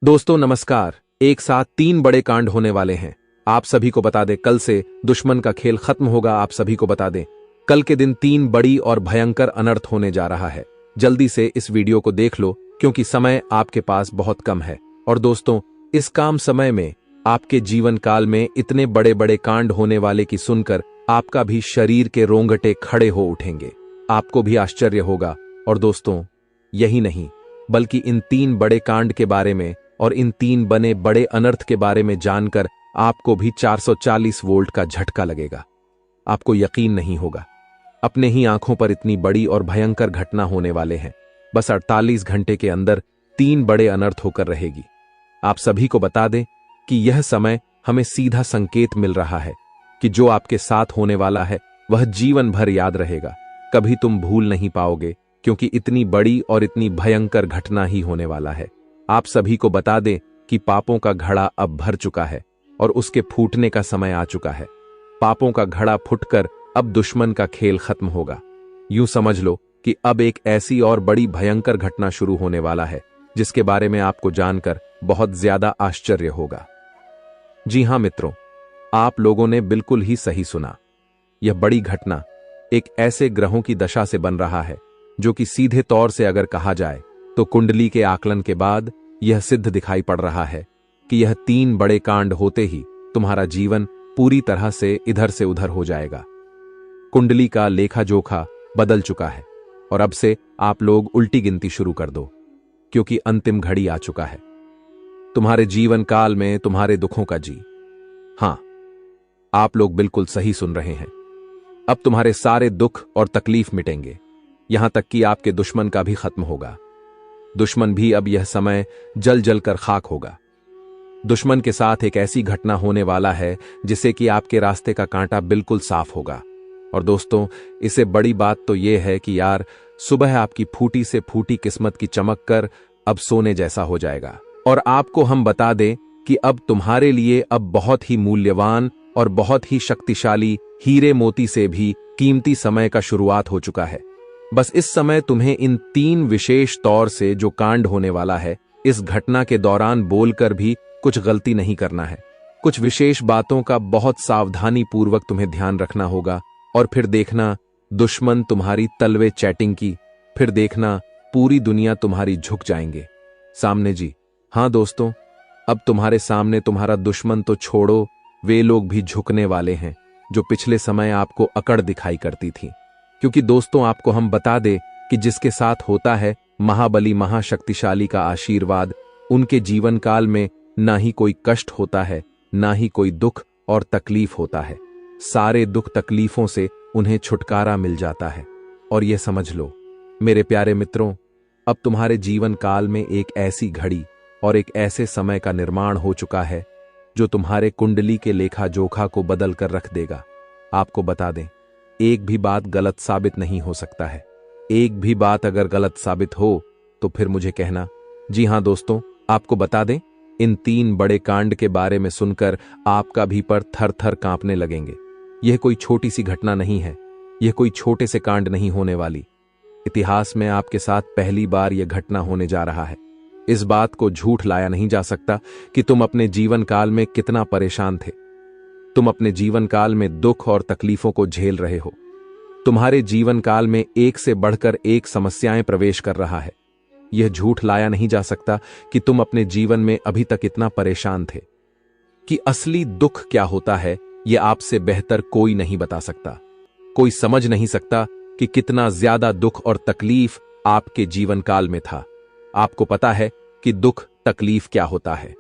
दोस्तों नमस्कार। एक साथ 3 बड़े कांड होने वाले हैं। आप सभी को बता दें, कल से दुश्मन का खेल खत्म होगा। आप सभी को बता दें, कल के दिन 3 बड़ी और भयंकर अनर्थ होने जा रहा है। जल्दी से इस वीडियो को देख लो क्योंकि समय आपके पास बहुत कम है। और दोस्तों, इस काम समय में आपके जीवन काल में इतने बड़े बड़े कांड होने वाले की सुनकर आपका भी शरीर के रोंगटे खड़े हो उठेंगे। आपको भी आश्चर्य होगा। और दोस्तों, यही नहीं बल्कि इन 3 बड़े कांड के बारे में और इन 3 बने बड़े अनर्थ के बारे में जानकर आपको भी 440 वोल्ट का झटका लगेगा। आपको यकीन नहीं होगा, अपने ही आंखों पर इतनी बड़ी और भयंकर घटना होने वाले हैं। बस 48 घंटे के अंदर 3 बड़े अनर्थ होकर रहेगी। आप सभी को बता दें कि यह समय हमें सीधा संकेत मिल रहा है कि जो आपके साथ होने वाला है वह जीवन भर याद रहेगा। कभी तुम भूल नहीं पाओगे क्योंकि इतनी बड़ी और इतनी भयंकर घटना ही होने वाला है। आप सभी को बता दें कि पापों का घड़ा अब भर चुका है और उसके फूटने का समय आ चुका है। पापों का घड़ा फुटकर अब दुश्मन का खेल खत्म होगा। यूं समझ लो कि अब एक ऐसी और बड़ी भयंकर घटना शुरू होने वाला है जिसके बारे में आपको जानकर बहुत ज्यादा आश्चर्य होगा। जी हां मित्रों, आप लोगों ने बिल्कुल ही सही सुना। यह बड़ी घटना एक ऐसे ग्रहों की दशा से बन रहा है जो कि सीधे तौर से अगर कहा जाए तो कुंडली के आकलन के बाद यह सिद्ध दिखाई पड़ रहा है कि यह 3 बड़े कांड होते ही तुम्हारा जीवन पूरी तरह से इधर से उधर हो जाएगा। कुंडली का लेखा जोखा बदल चुका है और अब से आप लोग उल्टी गिनती शुरू कर दो क्योंकि अंतिम घड़ी आ चुका है तुम्हारे जीवन काल में तुम्हारे दुखों का। जी हां, आप लोग बिल्कुल सही सुन रहे हैं। अब तुम्हारे सारे दुख और तकलीफ मिटेंगे, यहां तक कि आपके दुश्मन का भी खत्म होगा। दुश्मन भी अब यह समय जल जल कर खाक होगा। दुश्मन के साथ एक ऐसी घटना होने वाला है जिससे कि आपके रास्ते का कांटा बिल्कुल साफ होगा। और दोस्तों, इससे बड़ी बात तो यह है कि यार, सुबह आपकी फूटी से फूटी किस्मत की चमक कर अब सोने जैसा हो जाएगा। और आपको हम बता दें कि अब तुम्हारे लिए अब बहुत ही मूल्यवान और बहुत ही शक्तिशाली हीरे मोती से भी कीमती समय का शुरुआत हो चुका है। बस इस समय तुम्हें इन 3 विशेष तौर से जो कांड होने वाला है, इस घटना के दौरान बोलकर भी कुछ गलती नहीं करना है। कुछ विशेष बातों का बहुत सावधानी पूर्वक तुम्हें ध्यान रखना होगा। और फिर देखना दुश्मन तुम्हारी तलवे चैटिंग की, फिर देखना पूरी दुनिया तुम्हारी झुक जाएंगे सामने। जी हां दोस्तों, अब तुम्हारे सामने तुम्हारा दुश्मन तो छोड़ो, वे लोग भी झुकने वाले हैं जो पिछले समय आपको अकड़ दिखाई करती थी। क्योंकि दोस्तों, आपको हम बता दें कि जिसके साथ होता है महाबली महाशक्तिशाली का आशीर्वाद, उनके जीवन काल में ना ही कोई कष्ट होता है, ना ही कोई दुख और तकलीफ होता है। सारे दुख तकलीफों से उन्हें छुटकारा मिल जाता है। और यह समझ लो मेरे प्यारे मित्रों, अब तुम्हारे जीवन काल में एक ऐसी घड़ी और एक ऐसे समय का निर्माण हो चुका है जो तुम्हारे कुंडली के लेखा जोखा को बदल कर रख देगा। आपको बता दें, एक भी बात गलत साबित नहीं हो सकता है। एक भी बात अगर गलत साबित हो तो फिर मुझे कहना। जी हां दोस्तों, आपको बता दें, इन 3 बड़े कांड के बारे में सुनकर आपका भी पर थर थर कांपने लगेंगे। यह कोई छोटी सी घटना नहीं है, यह कोई छोटे से कांड नहीं होने वाली। इतिहास में आपके साथ पहली बार यह घटना होने जा रहा है। इस बात को झूठ लाया नहीं जा सकता कि तुम अपने जीवन काल में कितना परेशान थे। तुम अपने जीवन काल में दुख और तकलीफों को झेल रहे हो। तुम्हारे जीवन काल में एक से बढ़कर एक समस्याएं प्रवेश कर रहा है। यह झूठ लाया नहीं जा सकता कि तुम अपने जीवन में अभी तक इतना परेशान थे कि असली दुख क्या होता है यह आपसे बेहतर कोई नहीं बता सकता। कोई समझ नहीं सकता कि कितना ज्यादा दुख और तकलीफ आपके जीवन काल में था। आपको पता है कि दुख तकलीफ क्या होता है,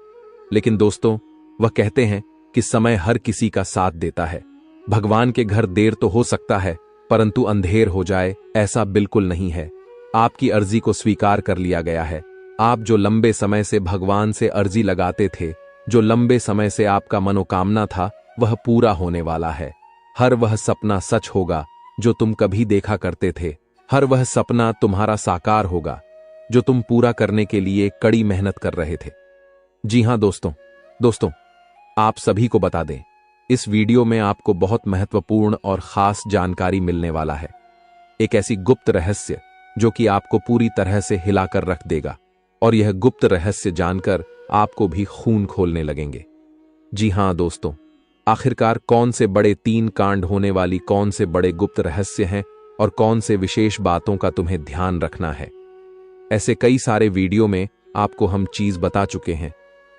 लेकिन दोस्तों, वह कहते हैं कि समय हर किसी का साथ देता है। भगवान के घर देर तो हो सकता है परंतु अंधेर हो जाए ऐसा बिल्कुल नहीं है। आपकी अर्जी को स्वीकार कर लिया गया है। आप जो लंबे समय से भगवान से अर्जी लगाते थे, जो लंबे समय से आपका मनोकामना था, वह पूरा होने वाला है। हर वह सपना सच होगा जो तुम कभी देखा करते थे। हर वह सपना तुम्हारा साकार होगा जो तुम पूरा करने के लिए कड़ी मेहनत कर रहे थे। जी हां दोस्तों, आप सभी को बता दें, इस वीडियो में आपको बहुत महत्वपूर्ण और खास जानकारी मिलने वाला है। एक ऐसी गुप्त रहस्य जो कि आपको पूरी तरह से हिलाकर रख देगा। और यह गुप्त रहस्य जानकर आपको भी खून खोलने लगेंगे। जी हां दोस्तों, आखिरकार कौन से बड़े 3 कांड होने वाली कौन से बड़े गुप्त रहस्य हैं और कौन से विशेष बातों का तुम्हें ध्यान रखना है? ऐसे कई सारे वीडियो में आपको हम चीज बता चुके हैं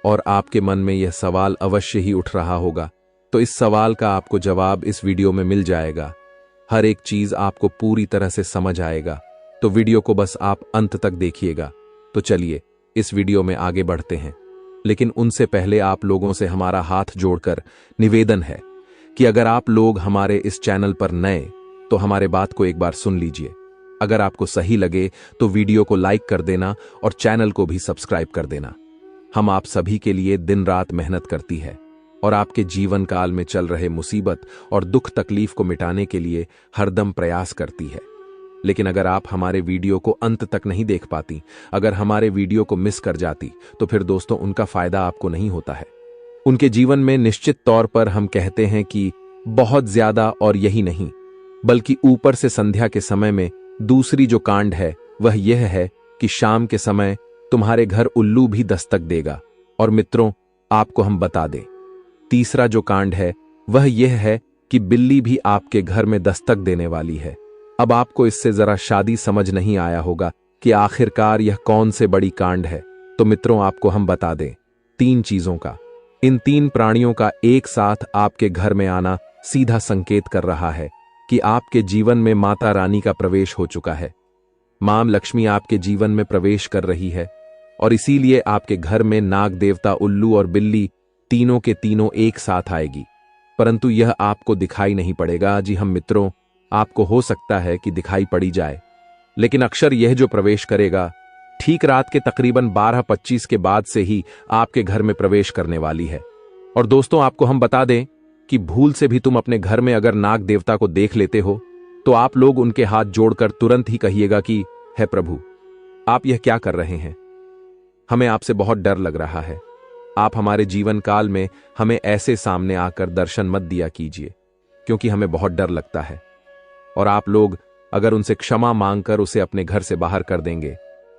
और आपके मन में यह सवाल अवश्य ही उठ रहा होगा, तो इस सवाल का आपको जवाब इस वीडियो में मिल जाएगा। हर एक चीज आपको पूरी तरह से समझ आएगा, तो वीडियो को बस आप अंत तक देखिएगा। तो चलिए इस वीडियो में आगे बढ़ते हैं, लेकिन उनसे पहले आप लोगों से हमारा हाथ जोड़कर निवेदन है कि अगर आप लोग हमारे इस चैनल पर नए तो हमारे बात को एक बार सुन लीजिए। अगर आपको सही लगे तो वीडियो को लाइक कर देना और चैनल को भी सब्सक्राइब कर देना। हम आप सभी के लिए दिन रात मेहनत करती है और आपके जीवन काल में चल रहे मुसीबत और दुख तकलीफ को मिटाने के लिए हरदम प्रयास करती है। लेकिन अगर आप हमारे वीडियो को अंत तक नहीं देख पाती, अगर हमारे वीडियो को मिस कर जाती, तो फिर दोस्तों उनका फायदा आपको नहीं होता है। उनके जीवन में निश्चित तौर पर हम कहते हैं कि बहुत ज्यादा, और यही नहीं बल्कि ऊपर से संध्या के समय में दूसरी जो कांड है वह यह है कि शाम के समय तुम्हारे घर उल्लू भी दस्तक देगा। और मित्रों, आपको हम बता दें, तीसरा जो कांड है वह यह है कि बिल्ली भी आपके घर में दस्तक देने वाली है। अब आपको इससे जरा शादी समझ नहीं आया होगा कि आखिरकार यह कौन से बड़ी कांड है। तो मित्रों, आपको हम बता दें 3 चीजों का, इन 3 प्राणियों का एक साथ आपके घर में आना सीधा संकेत कर रहा है कि आपके जीवन में माता रानी का प्रवेश हो चुका है। मां लक्ष्मी आपके जीवन में प्रवेश कर रही है और इसीलिए आपके घर में नाग देवता, उल्लू और बिल्ली तीनों के तीनों एक साथ आएगी। परंतु यह आपको दिखाई नहीं पड़ेगा। जी हम मित्रों, आपको हो सकता है कि दिखाई पड़ी जाए, लेकिन अक्षर यह जो प्रवेश करेगा ठीक रात के तकरीबन 12:25 के बाद से ही आपके घर में प्रवेश करने वाली है। और दोस्तों, आपको हम बता दें कि भूल से भी तुम अपने घर में अगर नाग देवता को देख लेते हो तो आप लोग उनके हाथ जोड़कर तुरंत ही कहिएगा कि हे प्रभु, आप यह क्या कर रहे हैं? हमें आपसे बहुत डर लग रहा है। आप हमारे जीवन काल में हमें ऐसे सामने आकर दर्शन मत दिया कीजिए, क्योंकि हमें बहुत डर लगता है। और आप लोग अगर उनसे क्षमा मांगकर उसे अपने घर से बाहर कर देंगे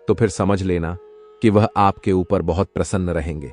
तो फिर समझ लेना कि वह आपके ऊपर बहुत प्रसन्न रहेंगे।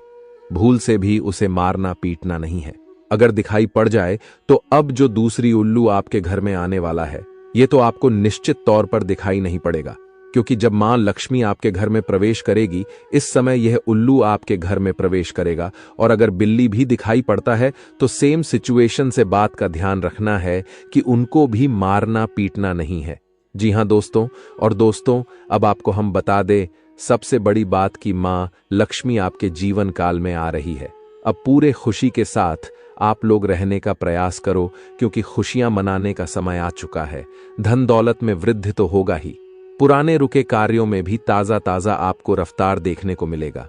भूल से भी उसे मारना पीटना नहीं है। अगर दिखाई पड़ जाए तो अब जो दूसरी उल्लू आपके घर में आने वाला है, यह तो आपको निश्चित तौर पर दिखाई नहीं पड़ेगा, क्योंकि जब मां लक्ष्मी आपके घर में प्रवेश करेगी, इस समय यह उल्लू आपके घर में प्रवेश करेगा। और अगर बिल्ली भी दिखाई पड़ता है तो सेम सिचुएशन से बात का ध्यान रखना है कि उनको भी मारना पीटना नहीं है। जी हां दोस्तों, और दोस्तों अब आपको हम बता दें सबसे बड़ी बात कि मां लक्ष्मी आपके जीवन काल में आ रही है। अब पूरे खुशी के साथ आप लोग रहने का प्रयास करो, क्योंकि खुशियां मनाने का समय आ चुका है। धन दौलत में वृद्धि तो होगा ही, पुराने रुके कार्यों में भी ताजा ताजा आपको रफ्तार देखने को मिलेगा।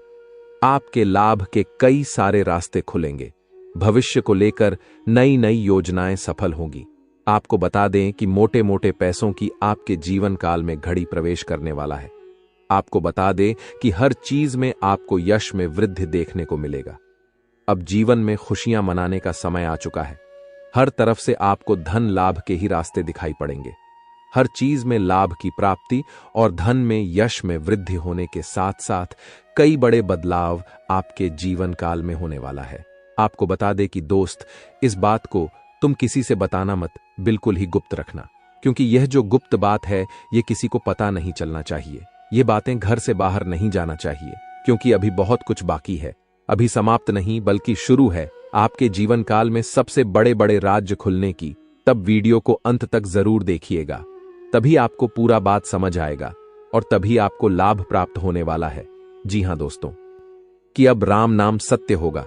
आपके लाभ के कई सारे रास्ते खुलेंगे। भविष्य को लेकर नई नई योजनाएं सफल होंगी। आपको बता दें कि मोटे मोटे पैसों की आपके जीवन काल में घड़ी प्रवेश करने वाला है। आपको बता दें कि हर चीज में आपको यश में वृद्धि देखने को मिलेगा। अब जीवन में खुशियां मनाने का समय आ चुका है। हर तरफ से आपको धन लाभ के ही रास्ते दिखाई पड़ेंगे। हर चीज में लाभ की प्राप्ति और धन में यश में वृद्धि होने के साथ साथ कई बड़े बदलाव आपके जीवन काल में होने वाला है। आपको बता दे कि दोस्त, इस बात को तुम किसी से बताना मत, बिल्कुल ही गुप्त रखना, क्योंकि यह जो गुप्त बात है यह किसी को पता नहीं चलना चाहिए। ये बातें घर से बाहर नहीं जाना चाहिए, क्योंकि अभी बहुत कुछ बाकी है। अभी समाप्त नहीं बल्कि शुरू है आपके जीवन काल में सबसे बड़े बड़े राज्य खुलने की। तब वीडियो को अंत तक जरूर देखिएगा, तभी आपको पूरा बात समझ आएगा और तभी आपको लाभ प्राप्त होने वाला है। जी हां दोस्तों, कि अब राम नाम सत्य होगा।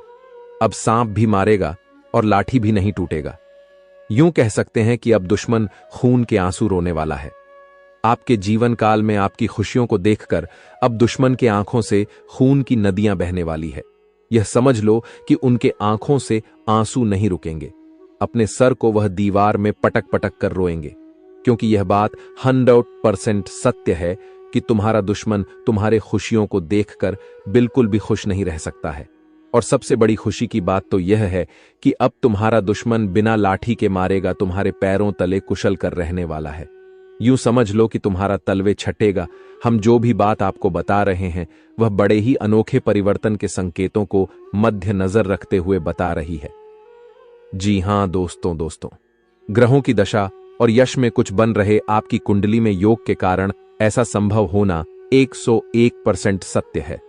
अब सांप भी मारेगा और लाठी भी नहीं टूटेगा। यूं कह सकते हैं कि अब दुश्मन खून के आंसू रोने वाला है। आपके जीवन काल में आपकी खुशियों को देखकर अब दुश्मन के आंखों से खून की नदियां बहने वाली है। यह समझ लो कि उनके आंखों से आंसू नहीं रुकेंगे। अपने सर को वह दीवार में पटक पटक कर रोएंगे, क्योंकि यह बात 100% सत्य है कि तुम्हारा दुश्मन तुम्हारे खुशियों को देखकर बिल्कुल भी खुश नहीं रह सकता है। और सबसे बड़ी खुशी की बात तो यह है कि अब तुम्हारा दुश्मन बिना लाठी के मारेगा तुम्हारे पैरों तले कुशल कर रहने वाला है। यूं समझ लो कि तुम्हारा तलवे छटेगा। हम जो भी बात आपको बता रहे हैं वह बड़े ही अनोखे परिवर्तन के संकेतों को मद्देनजर रखते हुए बता रही है। जी हां दोस्तों, ग्रहों की दशा और यश में कुछ बन रहे आपकी कुंडली में योग के कारण ऐसा संभव होना 101% सत्य है।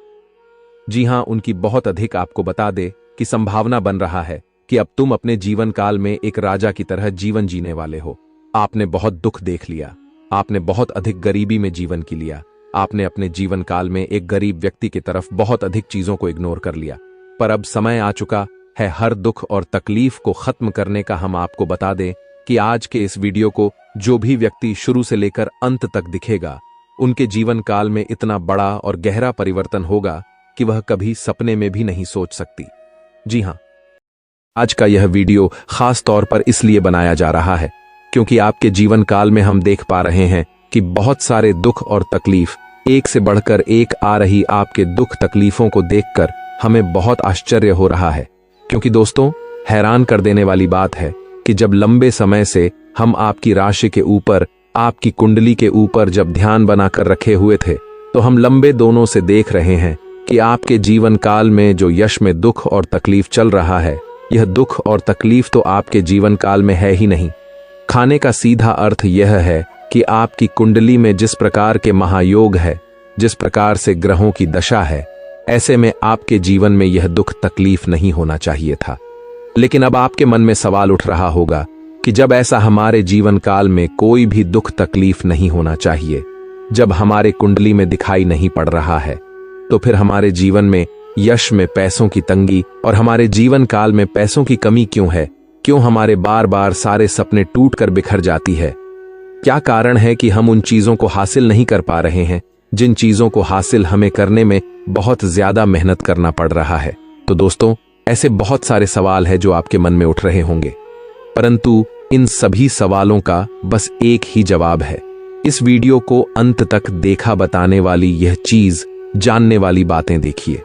जी हां, उनकी बहुत अधिक आपको बता दे कि संभावना बन रहा है कि अब तुम अपने जीवन काल में एक राजा की तरह जीवन जीने वाले हो। आपने बहुत दुख देख लिया, आपने बहुत अधिक गरीबी में जीवन की लिया, आपने अपने जीवन काल में एक गरीब व्यक्ति की तरफ बहुत अधिक चीजों को इग्नोर कर लिया। पर अब समय आ चुका है हर दुख और तकलीफ को खत्म करने का। हम आपको बता दें कि आज के इस वीडियो को जो भी व्यक्ति शुरू से लेकर अंत तक दिखेगा, उनके जीवन काल में इतना बड़ा और गहरा परिवर्तन होगा कि वह कभी सपने में भी नहीं सोच सकती। जी हां, आज का यह वीडियो खास तौर पर इसलिए बनाया जा रहा है क्योंकि आपके जीवन काल में हम देख पा रहे हैं कि बहुत सारे दुख और तकलीफ एक से बढ़कर एक आ रही। आपके दुख तकलीफों को देखकर हमें बहुत आश्चर्य हो रहा है, क्योंकि दोस्तों, हैरान कर देने वाली बात है कि जब लंबे समय से हम आपकी राशि के ऊपर, आपकी कुंडली के ऊपर जब ध्यान बनाकर रखे हुए थे, तो हम लंबे दोनों से देख रहे हैं कि आपके जीवन काल में जो यश में दुख और तकलीफ चल रहा है, यह दुख और तकलीफ तो आपके जीवन काल में है ही नहीं। खाने का सीधा अर्थ यह है कि आपकी कुंडली में जिस प्रकार के महायोग है, जिस प्रकार से ग्रहों की दशा है, ऐसे में आपके जीवन में यह दुख तकलीफ नहीं होना चाहिए था। लेकिन अब आपके मन में सवाल उठ रहा होगा कि जब ऐसा हमारे जीवन काल में कोई भी दुख तकलीफ नहीं होना चाहिए, जब हमारे कुंडली में दिखाई नहीं पड़ रहा है, तो फिर हमारे जीवन में यश में पैसों की तंगी और हमारे जीवन काल में पैसों की कमी क्यों है? क्यों हमारे बार बार सारे सपने टूट कर बिखर जाती है? क्या कारण है कि हम उन चीजों को हासिल नहीं कर पा रहे हैं जिन चीजों को हासिल हमें करने में बहुत ज्यादा मेहनत करना पड़ रहा है? तो दोस्तों, ऐसे बहुत सारे सवाल हैं जो आपके मन में उठ रहे होंगे, परंतु इन सभी सवालों का बस एक ही जवाब है। इस वीडियो को अंत तक देखा बताने वाली यह चीज, जानने वाली बातें देखिए।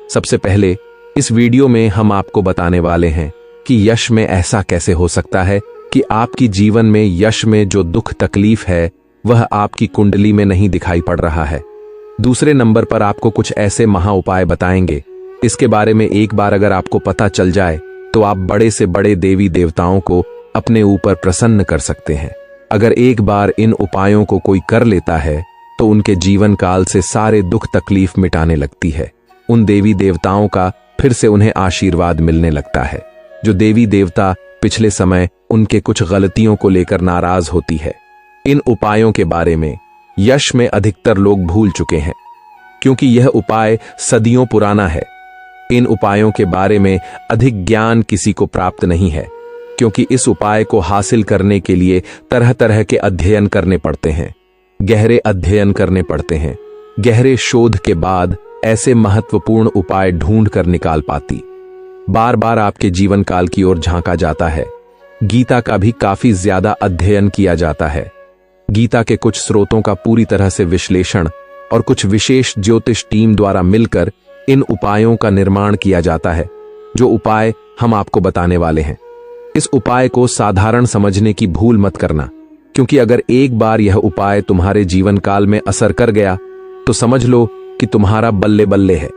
सबसे पहले इस वीडियो में हम आपको बताने वाले हैं कि यश में ऐसा कैसे हो सकता है कि आपकी जीवन में यश में जो दुख तकलीफ है वह आपकी कुंडली में नहीं दिखाई पड़ रहा है। दूसरे नंबर पर आपको कुछ ऐसे महा उपाय बताएंगे, इसके बारे में एक बार अगर आपको पता चल जाए तो आप बड़े से बड़े देवी देवताओं को अपने ऊपर प्रसन्न कर सकते हैं। अगर एक बार इन उपायों को कोई कर लेता है तो उनके जीवन काल से सारे दुख तकलीफ मिटाने लगती है। उन देवी देवताओं का फिर से उन्हें आशीर्वाद मिलने लगता है। जो देवी देवता पिछले समय उनके कुछ गलतियों को लेकर नाराज होती है, इन उपायों के बारे में यश में अधिकतर लोग भूल चुके हैं, क्योंकि यह उपाय सदियों पुराना है। इन उपायों के बारे में अधिक ज्ञान किसी को प्राप्त नहीं है, क्योंकि इस उपाय को हासिल करने के लिए तरह तरह के अध्ययन करने पड़ते हैं, गहरे अध्ययन करने पड़ते हैं। गहरे शोध के बाद ऐसे महत्वपूर्ण उपाय ढूंढ कर निकाल पाती। बार बार आपके जीवन काल की ओर झांका जाता है। गीता का भी काफी ज्यादा अध्ययन किया जाता है। गीता के कुछ स्रोतों का पूरी तरह से विश्लेषण और कुछ विशेष ज्योतिष टीम द्वारा मिलकर इन उपायों का निर्माण किया जाता है, जो उपाय हम आपको बताने वाले हैं। इस उपाय को साधारण समझने की भूल मत करना, क्योंकि अगर एक बार यह उपाय तुम्हारे जीवन काल में असर कर गया तो समझ लो कि तुम्हारा बल्ले बल्ले है।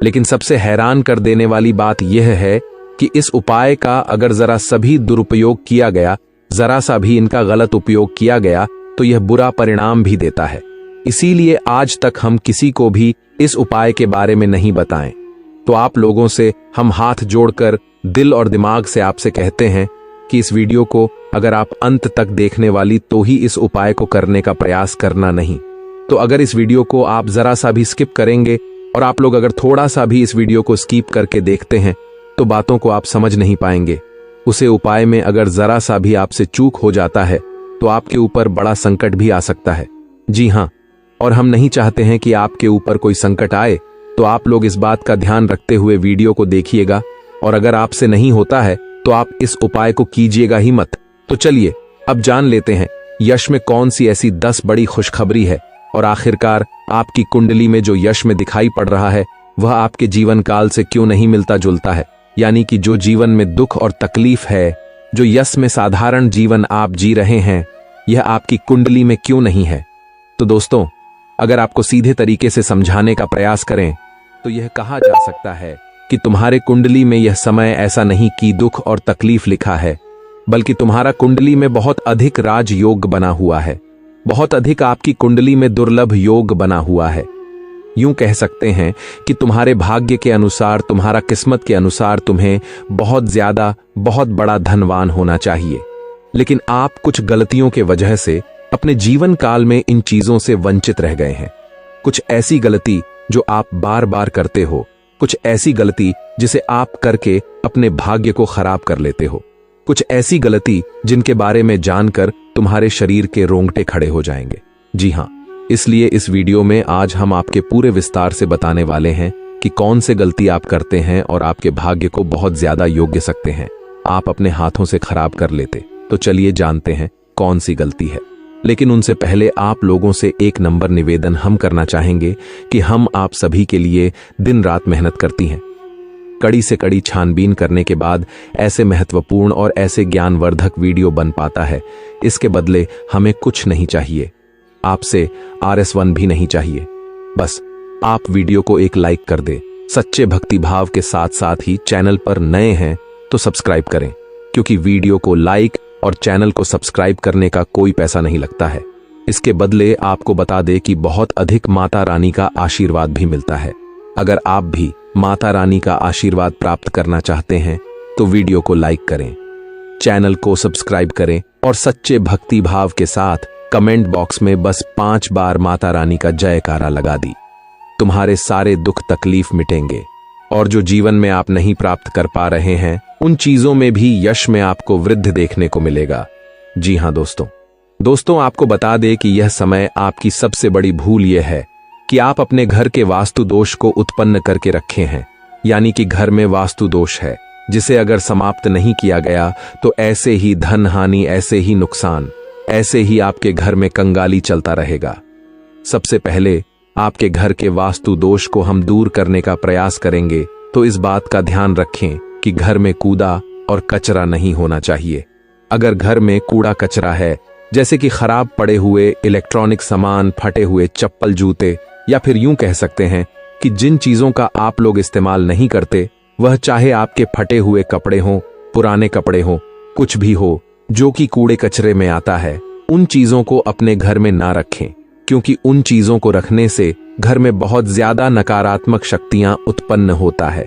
लेकिन सबसे हैरान कर देने वाली बात यह है कि इस उपाय का अगर जरा सा भी दुरुपयोग किया गया, जरा सा भी इनका गलत उपयोग किया गया, तो यह बुरा परिणाम भी देता है। इसीलिए आज तक हम किसी को भी इस उपाय के बारे में नहीं बताएं। तो आप लोगों से हम हाथ जोड़कर दिल और दिमाग से आपसे कहते हैं कि इस वीडियो को अगर आप अंत तक देखने वाली तो ही इस उपाय को करने का प्रयास करना नहीं। तो अगर इस वीडियो को आप जरा सा भी स्किप करेंगे और आप लोग अगर थोड़ा सा भी इस वीडियो को स्किप करके देखते हैं तो बातों को आप समझ नहीं पाएंगे। उसे उपाय में अगर जरा सा भी आपसे चूक हो जाता है तो आपके ऊपर बड़ा संकट भी आ सकता है। जी हाँ, और हम नहीं चाहते हैं कि आपके ऊपर कोई संकट आए, तो आप लोग इस बात का ध्यान रखते हुए वीडियो को देखिएगा। और अगर आपसे नहीं होता है तो आप इस उपाय को कीजिएगा ही मत। तो चलिए अब जान लेते हैं यश में कौन सी ऐसी 10 बड़ी खुशखबरी है, और आखिरकार आपकी कुंडली में जो यश में दिखाई पड़ रहा है वह आपके जीवन काल से क्यों नहीं मिलता जुलता है। यानी कि जो जीवन में दुख और तकलीफ है, जो यश में साधारण जीवन आप जी रहे हैं, यह आपकी कुंडली में क्यों नहीं है? तो दोस्तों, अगर आपको सीधे तरीके से समझाने का प्रयास करें तो यह कहा जा सकता है कि तुम्हारे कुंडली में यह समय ऐसा नहीं कि दुख और तकलीफ लिखा है, बल्कि तुम्हारा कुंडली में बहुत अधिक राजयोग बना हुआ है। बहुत अधिक आपकी कुंडली में दुर्लभ योग बना हुआ है। यूं कह सकते हैं कि तुम्हारे भाग्य के अनुसार, तुम्हारा किस्मत के अनुसार तुम्हें बहुत ज्यादा, बहुत बड़ा धनवान होना चाहिए, लेकिन आप कुछ गलतियों के वजह से अपने जीवन काल में इन चीजों से वंचित रह गए हैं। कुछ ऐसी गलती जो आप बार बार करते हो, कुछ ऐसी गलती जिसे आप करके अपने भाग्य को खराब कर लेते हो, कुछ ऐसी गलती जिनके बारे में जानकर तुम्हारे शरीर के रोंगटे खड़े हो जाएंगे। जी हां, इसलिए इस वीडियो में आज हम आपके पूरे विस्तार से बताने वाले हैं कि कौन से गलती आप करते हैं और आपके भाग्य को बहुत ज्यादा योग्य सकते हैं आप अपने हाथों से खराब कर लेते। तो चलिए जानते हैं कौन सी गलती है। लेकिन उनसे पहले आप लोगों से एक नंबर निवेदन हम करना चाहेंगे कि हम आप सभी के लिए दिन रात मेहनत करती हैं। कड़ी से कड़ी छानबीन करने के बाद ऐसे महत्वपूर्ण और ऐसे ज्ञानवर्धक वीडियो बन पाता है। इसके बदले हमें कुछ नहीं चाहिए, आपसे RS1 भी नहीं चाहिए। बस आप वीडियो को एक लाइक कर दे। सच्चे भक्ति भाव के साथ साथ ही चैनल पर नए हैं तो सब्सक्राइब करें, क्योंकि वीडियो को लाइक और चैनल को सब्सक्राइब करने का कोई पैसा नहीं लगता है। इसके बदले आपको बता दे कि बहुत अधिक माता रानी का आशीर्वाद भी मिलता है। अगर आप भी माता रानी का आशीर्वाद प्राप्त करना चाहते हैं तो वीडियो को लाइक करें, चैनल को सब्सक्राइब करें और सच्चे भक्ति भाव के साथ कमेंट बॉक्स में बस 5 बार माता रानी का जयकारा लगा दी। तुम्हारे सारे दुख तकलीफ मिटेंगे और जो जीवन में आप नहीं प्राप्त कर पा रहे हैं उन चीजों में भी यश में आपको वृद्धि देखने को मिलेगा। जी हां दोस्तों, आपको बता दे कि यह समय आपकी सबसे बड़ी भूल यह है कि आप अपने घर के वास्तु दोष को उत्पन्न करके रखे हैं। यानी कि घर में वास्तु दोष है जिसे अगर समाप्त नहीं किया गया तो ऐसे ही धन हानि, ऐसे ही नुकसान, ऐसे ही आपके घर में कंगाली चलता रहेगा। सबसे पहले आपके घर के वास्तु दोष को हम दूर करने का प्रयास करेंगे, तो इस बात का ध्यान रखें कि घर में कूड़ा और कचरा नहीं होना चाहिए। अगर घर में कूड़ा कचरा है, जैसे कि खराब पड़े हुए इलेक्ट्रॉनिक सामान, फटे हुए चप्पल जूते, या फिर यूं कह सकते हैं कि जिन चीजों का आप लोग इस्तेमाल नहीं करते, वह चाहे आपके फटे हुए कपड़े हों, पुराने कपड़े हों, कुछ भी हो जो कि कूड़े कचरे में आता है, उन चीजों को अपने घर में ना रखें, क्योंकि उन चीजों को रखने से घर में बहुत ज्यादा नकारात्मक शक्तियां उत्पन्न होता है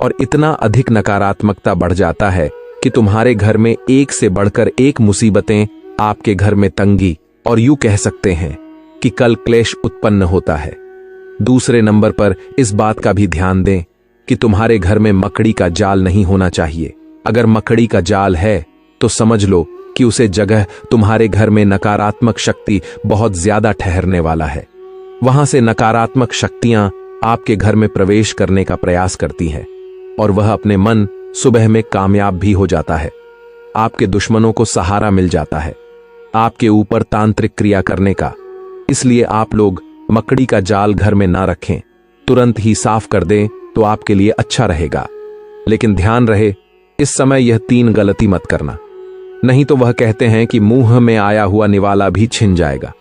और इतना अधिक नकारात्मकता बढ़ जाता है कि तुम्हारे घर में एक से बढ़कर एक मुसीबतें, आपके घर में तंगी और यूं कह सकते हैं कि कल क्लेश उत्पन्न होता है। दूसरे नंबर पर इस बात का भी ध्यान दें कि तुम्हारे घर में मकड़ी का जाल नहीं होना चाहिए। अगर मकड़ी का जाल है तो समझ लो कि उसे जगह तुम्हारे घर में नकारात्मक शक्ति बहुत ज्यादा ठहरने वाला है। वहां से नकारात्मक शक्तियां आपके घर में प्रवेश करने का प्रयास करती हैं और वह अपने मन सुबह में कामयाब भी हो जाता है। आपके दुश्मनों को सहारा मिल जाता है आपके ऊपर तांत्रिक क्रिया करने का। इसलिए आप लोग मकड़ी का जाल घर में ना रखें, तुरंत ही साफ कर दें तो आपके लिए अच्छा रहेगा। लेकिन ध्यान रहे, इस समय यह 3 गलती मत करना, नहीं तो वह कहते हैं कि मुंह में आया हुआ निवाला भी छिन जाएगा।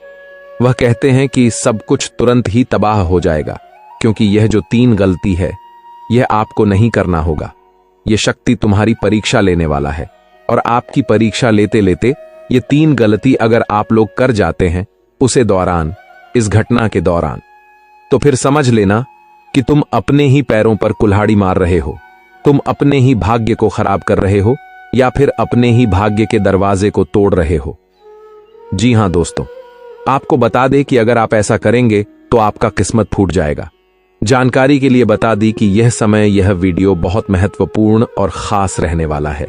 वह कहते हैं कि सब कुछ तुरंत ही तबाह हो जाएगा, क्योंकि यह जो 3 गलती है यह आपको नहीं करना होगा। यह शक्ति तुम्हारी परीक्षा लेने वाला है और आपकी परीक्षा लेते लेते ये 3 गलती अगर आप लोग कर जाते हैं उसे दौरान, इस घटना के दौरान, तो फिर समझ लेना कि तुम अपने ही पैरों पर कुल्हाड़ी मार रहे हो, तुम अपने ही भाग्य को खराब कर रहे हो या फिर अपने ही भाग्य के दरवाजे को तोड़ रहे हो। जी हां दोस्तों, आपको बता दें कि अगर आप ऐसा करेंगे तो आपका किस्मत फूट जाएगा। जानकारी के लिए बता दी कि यह समय, यह वीडियो बहुत महत्वपूर्ण और खास रहने वाला है।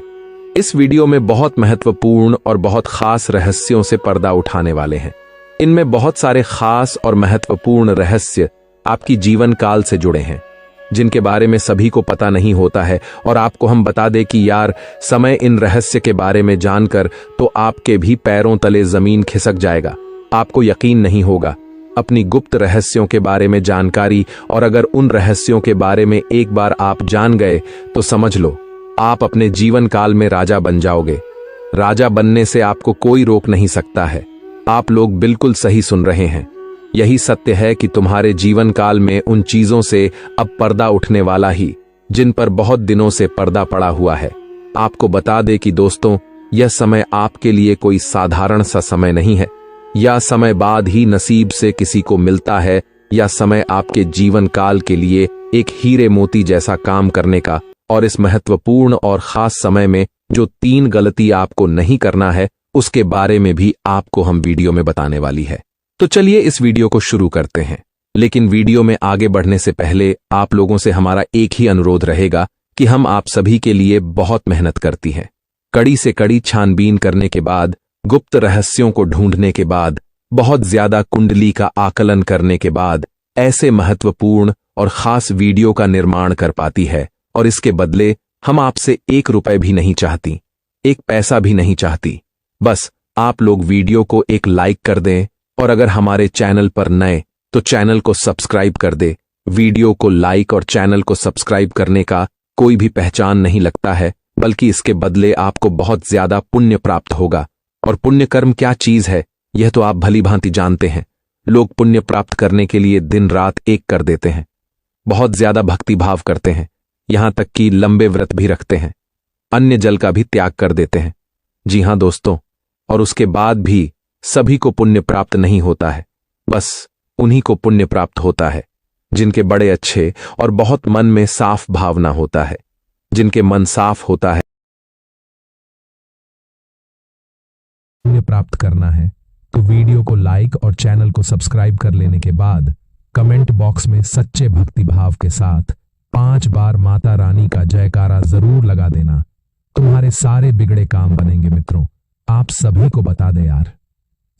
इस वीडियो में बहुत महत्वपूर्ण और बहुत खास रहस्यों से पर्दा उठाने वाले हैं। इनमें बहुत सारे खास और महत्वपूर्ण रहस्य आपकी जीवन काल से जुड़े हैं, जिनके बारे में सभी को पता नहीं होता है। और आपको हम बता दें कि यार, समय इन रहस्य के बारे में जानकर तो आपके भी पैरों तले जमीन खिसक जाएगा। आपको यकीन नहीं होगा अपनी गुप्त रहस्यों के बारे में जानकारी, और अगर उन रहस्यों के बारे में एक बार आप जान गए तो समझ लो आप अपने जीवन काल में राजा बन जाओगे। राजा बनने से आपको कोई रोक नहीं सकता है। आप लोग बिल्कुल सही सुन रहे हैं। यही सत्य है कि तुम्हारे जीवन काल में उन चीजों से अब पर्दा उठने वाला ही, जिन पर बहुत दिनों से पर्दा पड़ा हुआ है। आपको बता दे कि दोस्तों, यह समय आपके लिए कोई साधारण सा समय नहीं है। यह समय बाद ही नसीब से किसी को मिलता है। यह समय आपके जीवन काल के लिए एक हीरे मोती जैसा काम करने का, और इस महत्वपूर्ण और खास समय में जो 3 गलती आपको नहीं करना है, उसके बारे में भी आपको हम वीडियो में बताने वाली है। तो चलिए इस वीडियो को शुरू करते हैं। लेकिन वीडियो में आगे बढ़ने से पहले आप लोगों से हमारा एक ही अनुरोध रहेगा कि हम आप सभी के लिए बहुत मेहनत करती हैं। कड़ी से कड़ी छानबीन करने के बाद, गुप्त रहस्यों को ढूंढने के बाद, बहुत ज्यादा कुंडली का आकलन करने के बाद ऐसे महत्वपूर्ण और खास वीडियो का निर्माण कर पाती है। और इसके बदले हम आपसे 1 रुपए भी नहीं चाहती, 1 पैसा भी नहीं चाहती। बस आप लोग वीडियो को एक लाइक कर दें, और अगर हमारे चैनल पर नए तो चैनल को सब्सक्राइब कर दे। वीडियो को लाइक और चैनल को सब्सक्राइब करने का कोई भी पहचान नहीं लगता है, बल्कि इसके बदले आपको बहुत ज्यादा पुण्य प्राप्त होगा। और पुण्य कर्म क्या चीज है, यह तो आप भली भांति जानते हैं। लोग पुण्य प्राप्त करने के लिए दिन रात एक कर देते हैं, बहुत ज्यादा भक्ति भाव करते हैं, यहां तक कि लंबे व्रत भी रखते हैं, अन्य जल का भी त्याग कर देते हैं। जी हां दोस्तों, और उसके बाद भी सभी को पुण्य प्राप्त नहीं होता है। बस उन्हीं को पुण्य प्राप्त होता है जिनके बड़े अच्छे और बहुत मन में साफ भावना होता है, जिनके मन साफ होता है। पुण्य प्राप्त करना है तो वीडियो को लाइक और चैनल को सब्सक्राइब कर लेने के बाद कमेंट बॉक्स में सच्चे भक्ति भाव के साथ 5 बार माता रानी का जयकारा जरूर लगा देना। तुम्हारे सारे बिगड़े काम बनेंगे मित्रों। आप सभी को बता दे यार,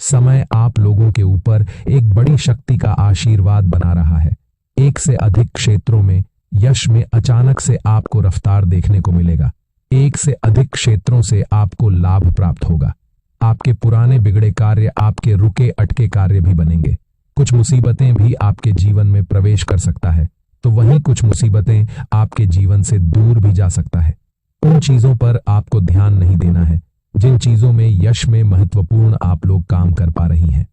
समय आप लोगों के ऊपर एक बड़ी शक्ति का आशीर्वाद बना रहा है। 1 से अधिक क्षेत्रों में यश में अचानक से आपको रफ्तार देखने को मिलेगा। 1 से अधिक क्षेत्रों से आपको लाभ प्राप्त होगा। आपके पुराने बिगड़े कार्य आपके रुके अटके कार्य भी बनेंगे। कुछ मुसीबतें भी आपके जीवन में प्रवेश कर सकता है, तो वहीं कुछ मुसीबतें आपके जीवन से दूर भी जा सकता है। उन चीजों पर आपको ध्यान नहीं देना है जिन चीजों में यश में महत्वपूर्ण आप लोग काम कर पा रही हैं।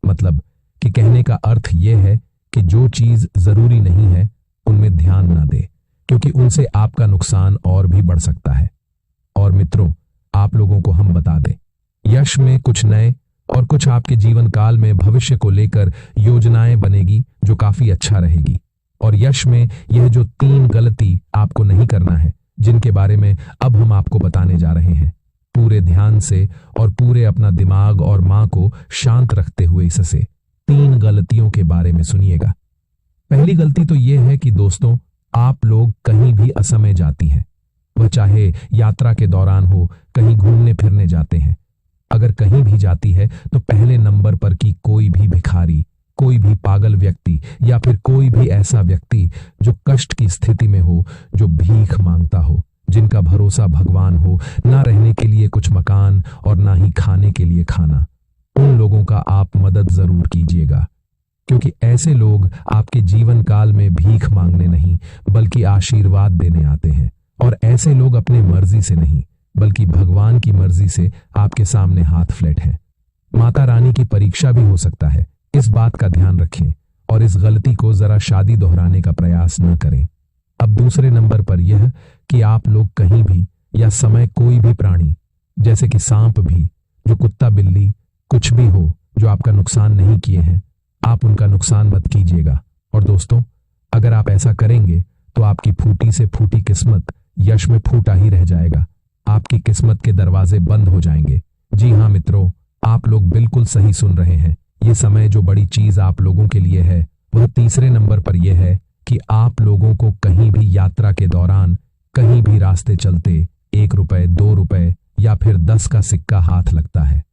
मतलब कि कहने का अर्थ यह है कि जो चीज जरूरी नहीं है उनमें ध्यान ना दे, क्योंकि उनसे आपका नुकसान और भी बढ़ सकता है। और मित्रों, आप लोगों को हम बता दें, यश में कुछ नए और कुछ आपके जीवन काल में भविष्य को लेकर योजनाएं बनेगी जो काफी अच्छा रहेगी। और यश में यह जो 3 गलती आपको नहीं करना है, जिनके बारे में अब हम आपको बताने जा रहे हैं, पूरे ध्यान से और पूरे अपना दिमाग और मां को शांत रखते हुए इससे 3 गलतियों के बारे में सुनिएगा। पहली गलती तो यह है कि दोस्तों, आप लोग कहीं भी असमय जाती हैं, वह चाहे यात्रा के दौरान हो, कहीं घूमने फिरने जाते हैं। अगर कहीं भी जाती है तो पहले नंबर पर की कोई भी भिखारी, कोई भी पागल व्यक्ति या फिर कोई भी ऐसा व्यक्ति जो कष्ट की स्थिति में हो, जो भीख मांगता हो, जिनका भरोसा भगवान हो, ना रहने के लिए कुछ मकान और ना ही खाने के लिए खाना, उन लोगों का आप मदद जरूर कीजिएगा। क्योंकि ऐसे लोग आपके जीवन काल में भीख मांगने नहीं बल्कि आशीर्वाद देने आते हैं। और ऐसे लोग अपने मर्जी से नहीं बल्कि भगवान की मर्जी से आपके सामने हाथ फ्लैट हैं। माता रानी की परीक्षा भी हो सकता है, इस बात का ध्यान रखें और इस गलती को जरा शादी दोहराने का प्रयास न करें। अब दूसरे नंबर पर यह कि आप लोग कहीं भी या समय कोई भी प्राणी, जैसे कि सांप भी, जो कुत्ता बिल्ली कुछ भी हो जो आपका नुकसान नहीं किए हैं, आप उनका नुकसान मत कीजिएगा। और दोस्तों, अगर आप ऐसा करेंगे तो आपकी फूटी से फूटी किस्मत यश में फूटा ही रह जाएगा। आपकी किस्मत के दरवाजे बंद हो जाएंगे। जी हाँ मित्रों, आप लोग बिल्कुल सही सुन रहे हैं। ये समय जो बड़ी चीज आप लोगों के लिए है, वह तीसरे नंबर पर यह है कि आप लोगों को कहीं भी यात्रा के दौरान, कहीं भी रास्ते चलते 1 रुपए, 2 रुपए या फिर 10 का सिक्का हाथ लगता है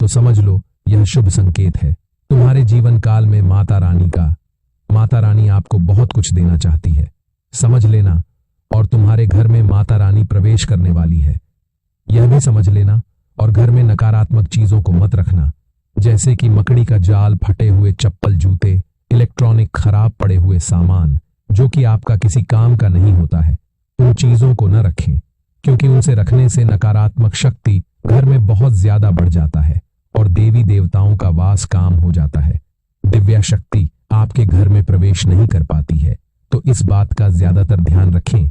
तो समझ लो यह शुभ संकेत है। तुम्हारे जीवन काल में माता रानी आपको बहुत कुछ देना चाहती है, समझ लेना। और तुम्हारे घर में माता रानी प्रवेश करने वाली है, यह भी समझ लेना। और घर में नकारात्मक चीजों को मत रखना, जैसे कि मकड़ी का जाल, फटे हुए चप्पल, जूते, इलेक्ट्रॉनिक खराब पड़े हुए सामान जो कि आपका किसी काम का नहीं होता है, उन चीजों को न रखें, क्योंकि उनसे रखने से नकारात्मक शक्ति घर में बहुत ज्यादा बढ़ जाता है और देवी देवताओं का वास काम हो जाता है। दिव्या शक्ति आपके घर में प्रवेश नहीं कर पाती है, तो इस बात का ज्यादातर ध्यान रखें